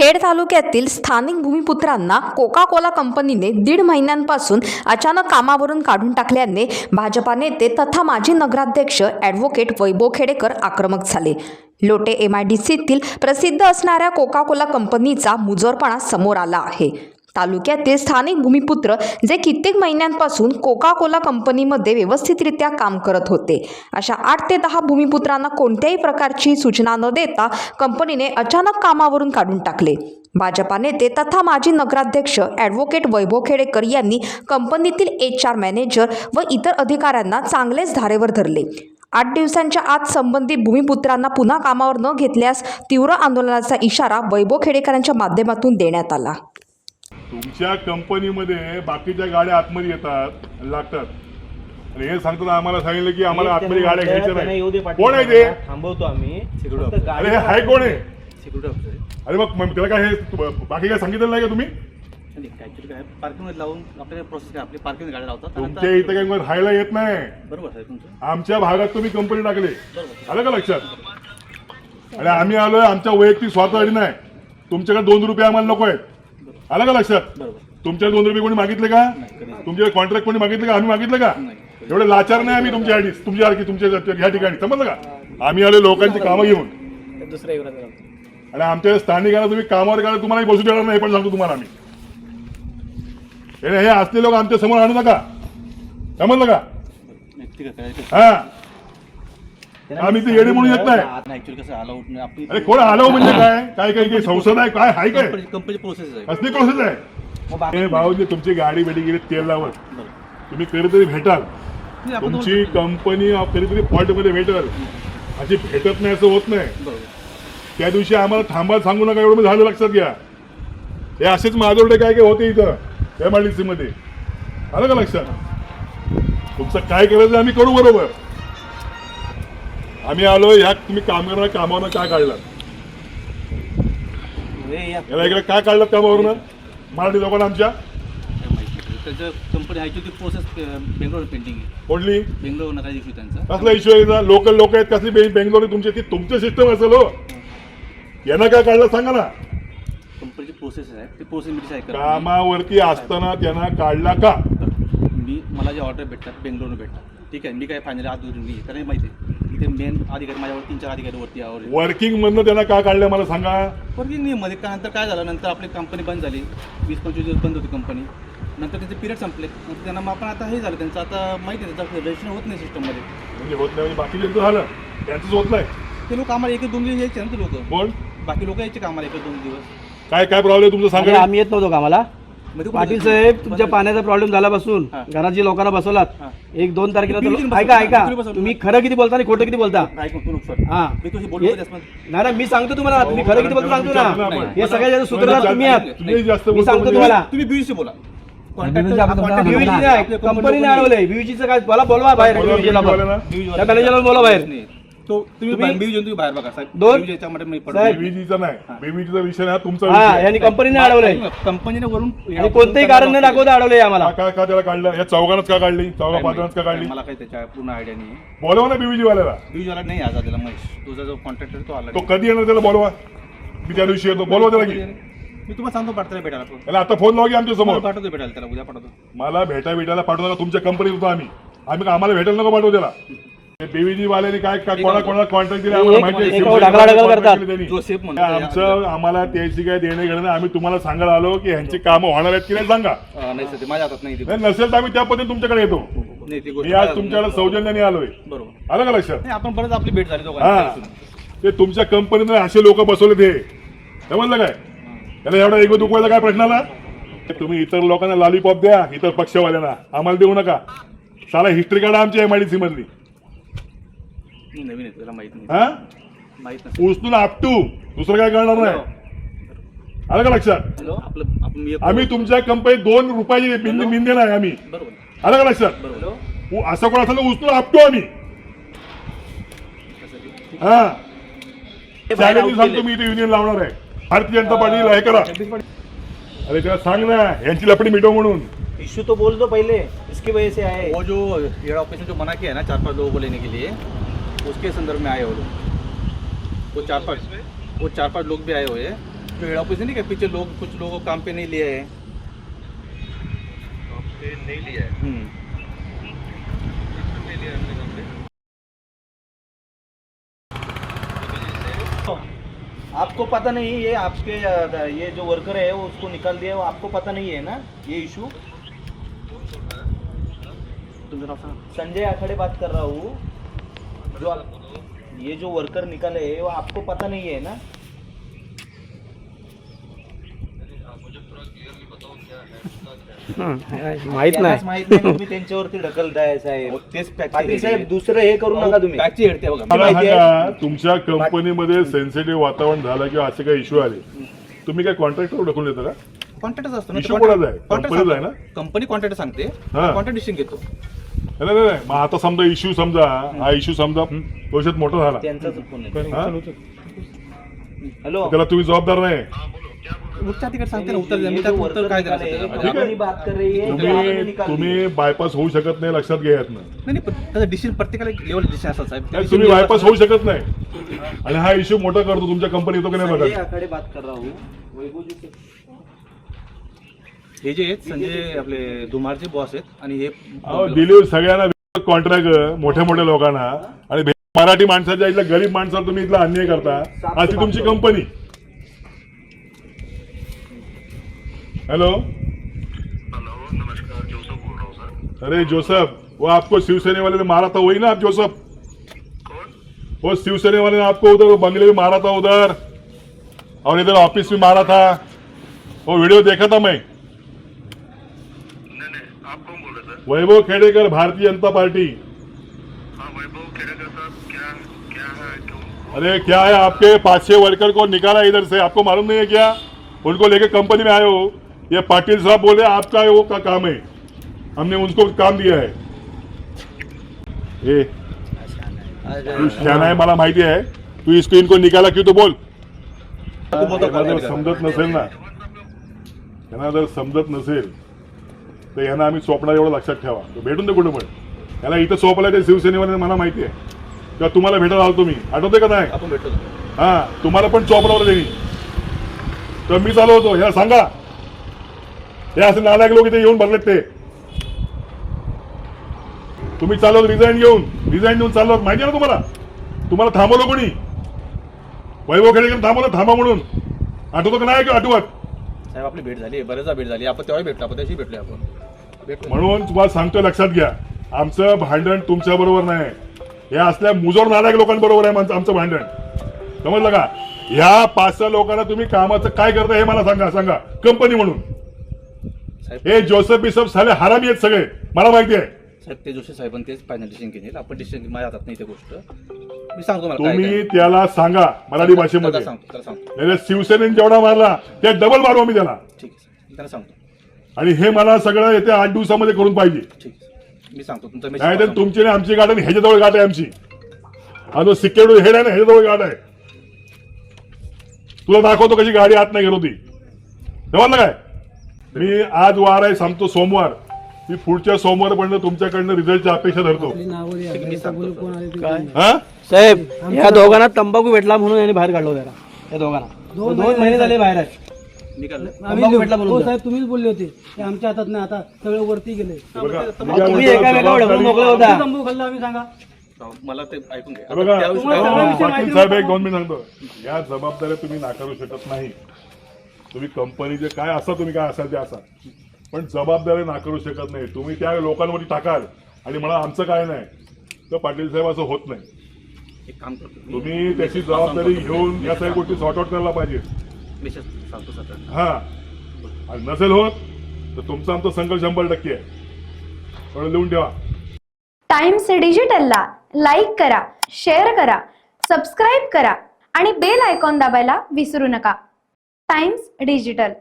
खेड तालुक्यातील स्थानिक भूमिपुत्रांना Coca Cola कंपनीने 1.5 महिन्यांपासून अचानक कामावरून काढून टाकल्याने भाजपा नेते तथा माजी नगराध्यक्ष ॲडव्होकेट वैभव खेडेकर आक्रमक झाले. लोटे MIDCतील प्रसिद्ध असणाऱ्या कोका कोला कंपनीचा मुजोरपणा समोर आला आहे. तालुक्यातील स्थानिक भूमिपुत्र जे कित्येक महिन्यांपासून कोका कोला कंपनीमध्ये व्यवस्थितरित्या काम करत होते, अशा 8 ते 10 भूमिपुत्रांना कोणत्याही प्रकारची सूचना न देता कंपनीने अचानक कामावरून काढून टाकले. भाजपा नेते तथा माजी नगराध्यक्ष ॲडव्होकेट वैभव खेडेकर यांनी कंपनीतील HR मॅनेजर व इतर अधिकाऱ्यांना चांगलेच धारेवर धरले. 8 दिवसांच्या आत संबंधित भूमिपुत्रांना पुन्हा कामावर न घेतल्यास तीव्र आंदोलनाचा इशारा वैभव खेडेकरांच्या माध्यमातून देण्यात आला. तुमच्या कंपनीमध्ये बाकीच्या गाड्या आतमध्ये येतात लागतात आणि हे सांगतात आम्हाला सांगितलं की आम्हाला आतमध्ये गाड्या घ्यायच्या नाही. कोण आहे ते? थांबवतो आम्ही. अरे हे हाय कोण आहे? अरे मग त्याला काय हे बाकी काय सांगितलं नाही का तुम्ही? पार्किंग लावून आपल्याला प्रोसेस आपली पार्किंग गाड्या लावतात. तुमच्या इथं काही राहायला येत नाही. बरोबर आहे तुमचं. आमच्या भागात तुम्ही कंपनी टाकली, आलं का लक्षात? आणि आम्ही आलोय आमच्या वैयक्तिक स्वार्थासाठी नाही. तुमच्याकडे 2 रुपये आम्हाला नको आहेत, आलं का लक्षात? तुमच्या 2 रुपये कोणी मागितले का? तुमचे कॉन्ट्रॅक्ट कोणी मागितले का? आम्ही मागितलं का? एवढे लाचार नाही आम्ही तुमच्यासारखी तुमच्या ह्या ठिकाणी, समजलं का? आम्ही आलो लोकांची कामं घेऊन. आणि आमच्या स्थानिकांना तुम्ही कामावर काढा, तुम्हाला बसू देणार नाही. पण सांगतो तुम्हाला आम्ही, हे असले लोक आमच्या समोर आणू नका, समजलं का? हा, आम्ही ते येणे म्हणून येत नाही. अरे कोण आलो म्हणजे काय? काय काही संसद आहे काय? हाय काय? कंपनी प्रोसेस आहे. कसली प्रोसेस आहे? भाऊजी तुमची गाडी बेटी गेली तेल लावत, तुम्ही कधीतरी भेटाल. तुमची कंपनी कधीतरी फॉल्ट मध्ये भेटल, अशी भेटत नाही असं होत नाही. त्या दिवशी आम्हाला थांबायला सांगू नका एवढं झालं, लक्षात घ्या. हे असेच माझ्याकडे काय काय होते इथं MIDC मध्ये, आलं का लक्षात? तुमचं काय करायचं आम्ही करू, बरोबर. आम्ही आलो ह्या तुम्ही कामावरनं काय काढलात? याला इकडे काय काढलात कामावरनं मराठी लोकांना आमच्या? Company actually process Bangalore pending आहे. कुठली बेंगलोर नका इश्यू त्यांचा. कसला इश्यू आहे? लोकल लोक आहेत कसली बेंगलोर तुमची? ती तुमचं सिस्टम असेल हो. यांना काय काढलं सांगा ना. कंपनीची प्रोसेस आहे, ती प्रोसेस मी कामावरती असताना त्यांना काढला का? मला जे ऑर्डर भेटतात बेंगलोरला भेटतात, ठीक आहे. मी काय फायनल आज दूर नाही कारण माहिती आहे इथे मेन अधिकारी माझ्यावर 3-4 अधिकारी वरती यावर. वर्किंग मधनं त्यांना का काढलं मला सांगा. वर्किंग नाही मध्ये का नंतर काय झालं, नंतर आपली कंपनी बंद झाली. 20-25 दिवस बंद होती कंपनी. नंतर त्यांचे पिरियड संपले. नंतर त्यांना आपण आता हे झालं त्यांचं आता माहिती आहे त्याचं रजिस्ट्रेशन होत नाही सिस्टममध्ये. म्हणजे होत नाही म्हणजे बाकीचं झालं, त्यांचंच होत नाही. ते लोक आम्हाला 1-2 दिवस यायचे ना. ते लोक कोण? बाकी लोक यायचे कामाला 1-2 दिवस. काय काय प्रॉब्लेम तुमचं सांगा. आम्ही येत नव्हतो कामाला. पाटील साहेब तुमच्या पाण्याचा प्रॉब्लेम झाल्यापासून घरात जे लोकांना बसवलात 1-2 तारखेला, ऐका तुम्ही खरं किती बोलता आणि खोटं किती बोलता? हा नाही मी सांगतो तुम्हाला, तुम्ही खरं किती बोलता सांगतो ना. हे सगळ्या सूत्रधार तुम्ही आहात. मी सांगतो तुम्हाला, तुम्ही बीयूसी बोला. कंपनीने अडवलंय. बीयूजीचं काय बोलवा बाहेर, मॅनेजरला बोला बाहेर. तुम्ही बाहेर बघा विषय हा तुमचा. यांनी कंपनीने अडवलंय. कंपनीने वरून कोणतेही कारण न दाखवता अडवलंय आम्हाला. काय का त्याला काढलं? या चौघांनाच का काढली? चौघा 5 का काढली? मला काही त्याच्या पूर्ण आयडिया नाही. बोलवा ना BVG वाल्याला. BVG वाला नाही आज आलेला महेश, तुझा जो कॉन्ट्रॅक्टर तो आला. तो कधी येणार? त्याला बोलवा. मी त्या दिवशी येतो. बोलवा त्याला की मी तुम्हाला सांगतो पाठवायला भेटायला. त्याला आता फोन लावा की आमच्या समोर. पाठवतो भेटायला त्याला, उद्या पाठवतो. मला भेटायला पाठवू नका. तुमच्या कंपनीत होतो आम्ही आम्हाला भेटायला नको पाठवू त्याला. BVG वाल्याने काय कोणाला कॉन्ट्रॅक्ट दिले आम्हाला माहिती आहे. आमचं आम्हाला त्याची काय देणे घेणं. आम्ही तुम्हाला सांगायला आलो की ह्यांची कामं होणार आहेत की नाही सांगा. माझ्या हातात नाही. नसेल तर आम्ही त्या पद्धतीने तुमच्याकडे येतो. मी आज तुमच्याकडे सौजन्याने आलोय, बरोबर. आलं का लक्षात? आपण परत आपली भेट झाली. हा, ते तुमच्या कंपनीत असे लोक बसवले ते, समजलं काय? त्याला एवढा एगो दुखवायचा काय प्रश्न आला? तुम्ही इतर लोकांना लॉलीपॉप द्या, इतर पक्षवाल्यांना, आम्हाला देऊ नका. साला हिस्ट्री काढा आमची MIDC मधली. नवीन त्याला माहित नाही. हा, माहित नाही. उचलून आपटू, दुसरं काय करणार नाही. आलं का लक्षात? आम्ही तुमच्या कंपनीत 2 रुपयाची बिंदे नाही आम्ही. आलं का लक्षात? असं कोण असेल उचलून आपटू आम्ही. हा, सांगतो मी इथे युनियन लावणार आहे. भारतीय जनता पार्टीला हे करा. अरे त्याला सांग ना यांची लपडी मिटव म्हणून. इश्यू तो बोल दो पहले, इसकी वजह से आए. वो जो हेड ऑफिस ने जो मना किया है ना 4-5 लोगों को लेने के लिए, उसके संदर्भ में आए वो लोग. वो 4-5 लोग भी आए हुए हैं. हेड ऑफिस नहीं क्या पीछे लोग कुछ लोगों को काम पे नहीं लिए हैं। नहीं लिया है। नहीं लिया हमने काम पे। आपको पता नहीं ये आपके ये जो वर्कर है वो उसको निकाल दिया, वो आपको पता नहीं है ना ये इशू? संजय आखड़े बात कर रहा हूँ, जो ये जो वर्कर निकाले है वो आपको पता नहीं है ना? मुझे थोड़ा क्लियरली बताओ क्या है। माहित नाही. माहित नाही, तुम्ही त्यांच्यावरती ढकलताय साहेब. तेच पाटील साहेब दुसरं हे करू नका तुम्ही. पॅकची हेडते बघा. मला माहिती आहे? सांगा, तुमच्या कंपनीमध्ये सेन्सिटिव्ह वातावरण झालं किंवा असे काही इश्यू आले, तुम्ही काय कॉन्ट्रॅक्टवर ढकलून देता का? कॉन्ट्रॅक्टच असतो इश्यू कोणाचा आहे? कंपनीचा आहे ना? कंपनी कॉन्ट्रॅक्ट सांगते, हा. कॉन्ट्रॅक्ट डिसिजन घेतो. नाही नाही नाही. मग आता समजा इश्यू हा इश्यू समजा भविष्यात मोठा झाला, त्यांचाच फोन हा? हॅलो, त्याला तुम्ही जबाबदार नाही. उच्च अधिकारी सांगते ना उत्तर द्या. मी त्यात उत्तर काय द्यायचं त्याच्यामध्ये? आहे. बात कर रही है कि आपने निकाल दिया. तुम्ही बायपास होऊ शकत नाही, लक्षात घ्या यातनं. नाही नाही, पण त्याचं डिसिजन प्रत्येकाला लेवल डिसिजन असतात साहेब. नाही, तुम्ही बायपास होऊ शकत नाही आणि हा इश्यू मोठा करतो तुमच्या कंपनी येतो की नाही संजय बघा. आखाडे बात कर रहा हूँ. वैभव जी से हे जे आहेत संजय आपले धुमारचे बॉस आहेत आणि हे दिलीप सगळ्यांना कॉन्ट्रॅक्ट मोठ्या मोठ्या लोकांना आणि मराठी माणसाच्या इथल्या गरीब माणसाला तुम्ही इथला अन्याय करता. अशी तुमची कंपनी. हेलो नमस्कार, जोसफ बोल रहा हूँ सर। अरे जोसेफ, वो आपको शिवसेना वाले ने मारा था, वही ना आप जोसेफ? कौन? वो शिवसेना वाले ने आपको उधर वो बंगले में मारा था उधर, और इधर ऑफिस में मारा था. वो वीडियो देखा था मैं. नहीं, आप कौन बोल रहे सर? वैभव खेडेकर, भारतीय जनता पार्टी. हाँ, वैभव खेड़ेकर साहब, क्या क्या है, क्यों? अरे क्या है, आपके 5-6 वर्कर को निकाला इधर से, आपको मालूम नहीं है क्या? उनको लेके कंपनी में आए हो. ये पाटिल साहब बोले आपका वो का काम है, हमने उनको काम दिया है. तू शहाणा आहे मला माहिती आहे. तू इसको इनको निकाला क्यों तो बोल. त्यांना जर समजत नसेल ना, त्यांना जर समजत नसेल तर यांना आम्ही सोपणार एवढं लक्षात ठेवा. तो भेटून दे कुठं पण. याला इथं सोपला ते शिवसेनेवाले मला माहिती आहे. किंवा तुम्हाला भेटायला आलो तुम्ही, आठवते का नाही? आपण भेटतो. हा, तुम्हाला पण चोपडावर त्यांनी. तर मी चालू होतो, याला सांगा हे असे नालायक लोक इथे येऊन भरलेत ते. तुम्ही चालवत रिझाईन देऊन चालवत, माहिती आहे ना तुम्हाला? तुम्हाला थांबवलं कोणी? वैभव खेडेकर थांबवलं, थांबा म्हणून. आठवतो का नाही आठवत? साहेब आपली भेट झाली, बरेचदा भेट झाली. आपण तेव्हा भेटलो, आपण त्याशी भेटलोय आपण. भेटलो. म्हणून तुम्हाला सांगतो, लक्षात घ्या, आमचं भांडण तुमच्या बरोबर नाही. हे असल्या मुजोर नालायक लोकांबरोबर आहे आमचं भांडण. समजलं का? ह्या 5-6 लोकांना तुम्ही कामाचं काय करता हे मला सांगा कंपनी म्हणून. हे जोसेफ बिसफ साले हरामी आहेत सगळे, मला माहिती आहे. साहेब ते जोशी साहेबांनी तेच फायनल डिसिजन घेईल. आपण डिसिजन माझ्या हातात नाही ते गोष्ट. मी सांगतो मला काय तुम्ही त्याला सांगा मराठी भाषेमध्ये. त्याला सांगतो. नाही शिवसेनेने जेवढा मारला त्या डबल मारू आम्ही त्याला. ठीक आहे, त्याला सांगतो. आणि हे मला सगळं येत्या 8 दिवसामध्ये करून पाहिजे. ठीक आहे, मी सांगतो. तुमचा नाही तर मेसेज तुमची आणि आमची गाठ ह्याच्याजवळ गाठ आहे आमची. हा जो सिक्युरिटी हेड आहे ना, ह्याच्याजवळ गाठ आहे. तुला दाखवतो कशी गाडी आत नाही गेलो ती. समजलं काय? मी आज वार आहे, सांगतो सोमवार. मी पुढच्या सोमवारपर्यंत तुमच्याकडनं रिझल्टची अपेक्षा धरतो. हा साहेब, या दोघांना तंबाखू भेटला म्हणून यांनी बाहेर काढलो त्याला. या दोघांना 2 महिने झाले बाहेर आहेत. निकाल. तंबाखू भेटला म्हणून. साहेब तुम्हीच बोलले होते ते आमच्या हातात नाही, आता सगळं वरती गेले. बघा, तुम्ही एका वेळेला ढकलून मोकळा होता. तंबू खाल्ला आम्ही सांगा. मला ते ऐकून घ्या. बघा, त्या दिवशी तुम्हाला सगळा विषय पाटील साहेब 1-2 मिनिट सांगतो. या जबाबदाऱ्या तुम्ही नाकारू शकत नाही. तुम्ही कंपनीचे काय असा, तुम्ही काय असाल ते असा, पण जबाबदारी नाकारू शकत नाही. तुम्ही त्या लोकांवरती टाकाल आणि मला आमचं काय नाही, तर पाटील साहेब असं होत नाही. एक काम करतो. तुम्ही त्याची जबाबदारी घेऊन या सगळ्या गोष्टी सॉर्ट आउट करायला पाहिजे. मेसेज सांगतो सर. हा, आणि नसेल होत तर तुमचा आमचा संघर्ष 100% आहे. थोडं लिहून ठेवा. टाइम्स डिजिटलला लाईक करा, शेअर करा, सबस्क्राईब करा आणि बेल आयकॉन दाबायला विसरू नका. Times digital.